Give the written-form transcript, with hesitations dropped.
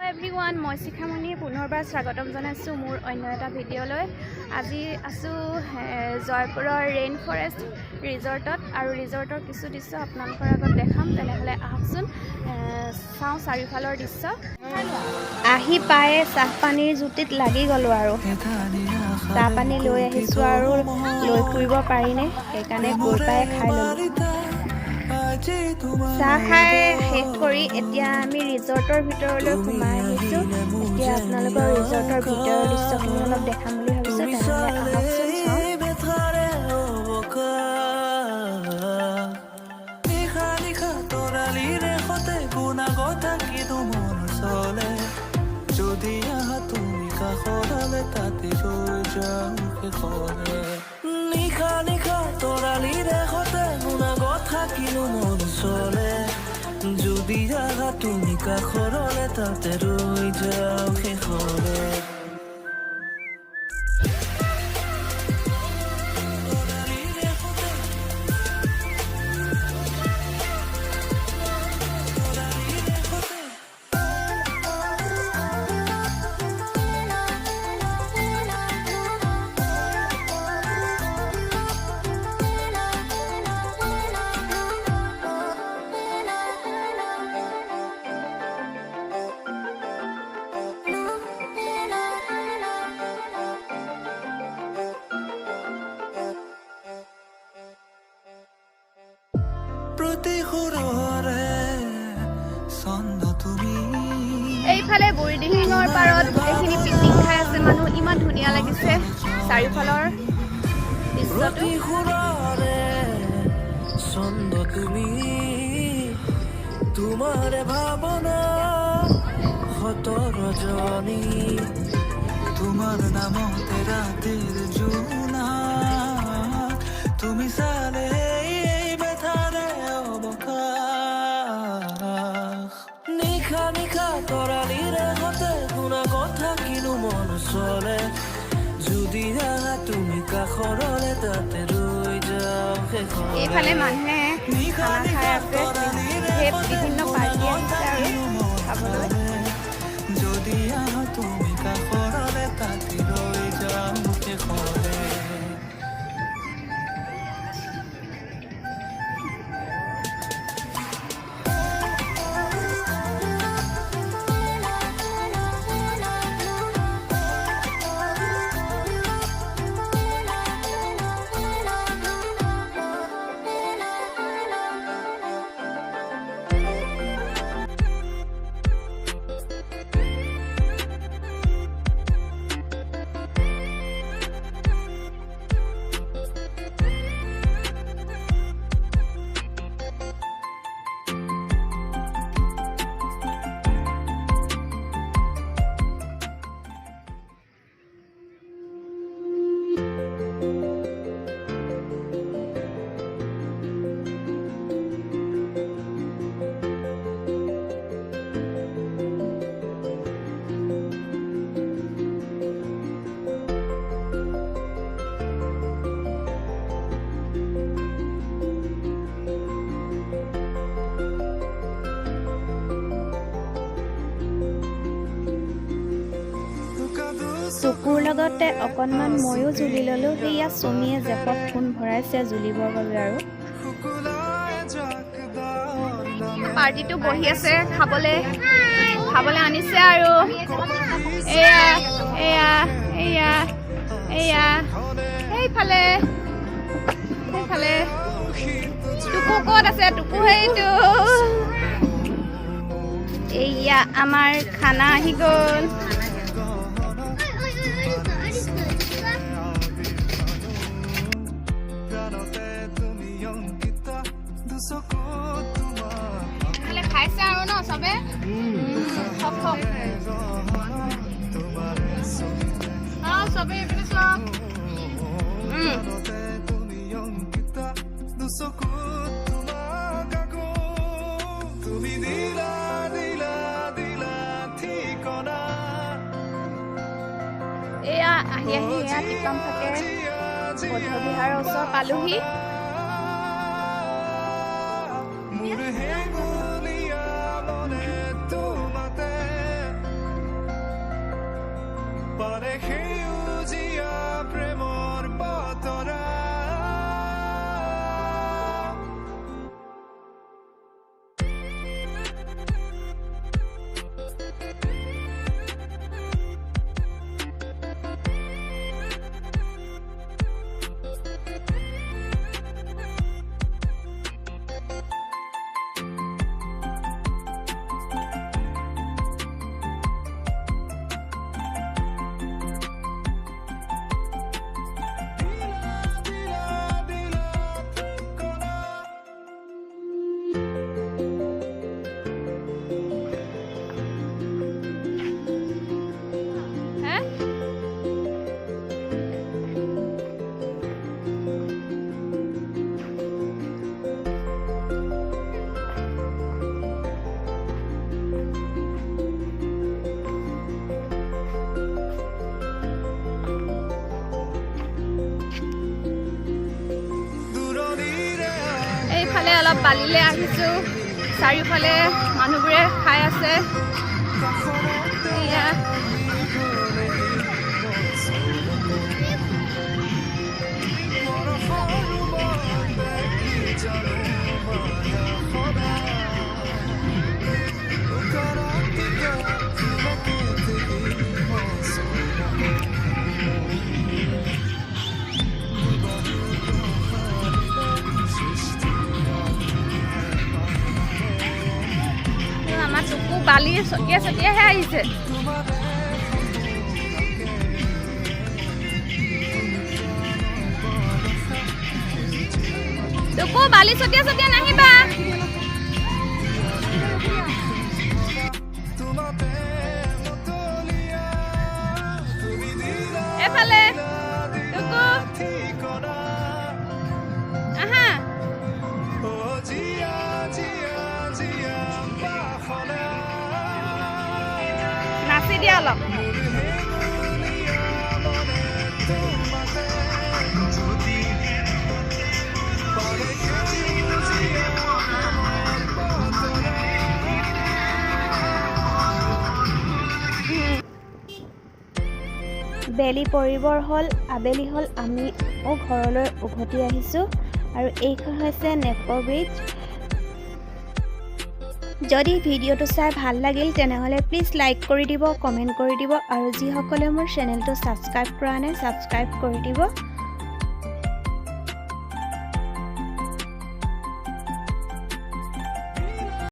Everyone মই শিখামণি পুনৰবাৰ স্বাগতম জনাইছোঁ মোৰ অন্য এটা ভিডিঅ'লৈ। আজি আছোঁ জয়পুৰৰ ৰেইন ফৰেষ্ট ৰিজৰ্টত আৰু ৰিজৰ্টৰ কিছু দৃশ্য আপোনালোকৰ আগত দেখাম। তেনেহ'লে আহকচোন চাওঁ চাৰিওফালৰ দৃশ্য। আহি পায়ে চাহপানীৰ জুতিত লাগি গ'লোঁ আৰু চাহপানী লৈ আহিছোঁ আৰু লৈ ফুৰিব পাৰিনে, সেইকাৰণে গৈ পাই খাই ল'লোঁ। চাহ খাই শেষ কৰি এতিয়া আমি ৰিজৰ্টৰ ভিতৰলৈ সোমাই আহিছোঁ। এতিয়া আপোনালোকৰ ৰিজৰ্টৰ ভিতৰৰ দৃশ্যখিনি অলপ দেখাম বুলি ভাবিছোঁ। তেনেহ'লে আহকচোন চাওঁ। যদি আহা তুমি কাষৰলে তাতে ৰৈ যাওঁ শেষলে। এইফালে বুঢ়ীদিহিঙৰ পাৰত গোটেইখিনি পিকনিক খাই আছে মানুহ। ইমান ধুনীয়া লাগিছে চাৰিওফালৰ দৃশ্যটো। তোমাৰ ভাৱনা শত ৰজনী, তোমাৰ নামতে ৰাতিৰ জোনা, তুমি চালে বেথাৰে অৱকাশ। নিশা নিশা তৰালিৰে হতে শুনা কথা কিনো মন চলে, যদি আহা তুমি কাষৰলে তাতে ৰৈ যাওঁ শেষলে। এইফালে মানুহে খানা খাই আছে, বিভিন্ন পাৰ্টি আহিছে আৰু খাবলৈ। যদি আহা তুমি কাষৰলে তাতে ৰৈ যাওঁ শেষলে। চকুৰ লগতে অকণমান ময়ো জুলি ল'লোঁ। সেয়া চুমিয়ে জেপত ফোন ভৰাইছে জুলিবৰ বাবে আৰু পাৰ্টিটো বহি আছে, খাবলৈ আনিছে আৰু এয়া এয়া এয়া এয়া এইফালে টুকু ক'ত আছে? টুকু সেইটো এয়া আমাৰ খানা আহি গ'ল। খাইছে আৰু ন চবে চবে এইপিনে চব এয়া আহি এয়া টিপামফাকে বৌদ্ধ বিহাৰৰ ওচৰ পালোহি। পাৰে সেউজীয়া প্ৰেমৰ বতৰা এইফালে অলপ বালিলে আহিছোঁ চাৰিওফালে মানুহবোৰে খাই আছে এয়া আমাৰ চকু বালি ছটিয়াইহে আহিছে চকু বালি ছটিয়াই নাহিবা এফালে চকু আহা নাচি দিয়া অলপ বেলি পৰিবৰ হ'ল আবেলি হ'ল আমি ঘৰলৈ উভতি আহিছোঁ আৰু এইখন হৈছে নেপৰ ব্ৰিজ যদি ভিডিঅ'টো চাই ভাল লাগিল তেনেহ'লে প্লিজ লাইক কৰি দিব কমেণ্ট কৰি দিব আৰু যিসকলে মোৰ চেনেলটো ছাবস্ক্ৰাইব কৰা নাই ছাবস্ক্ৰাইব কৰি দিব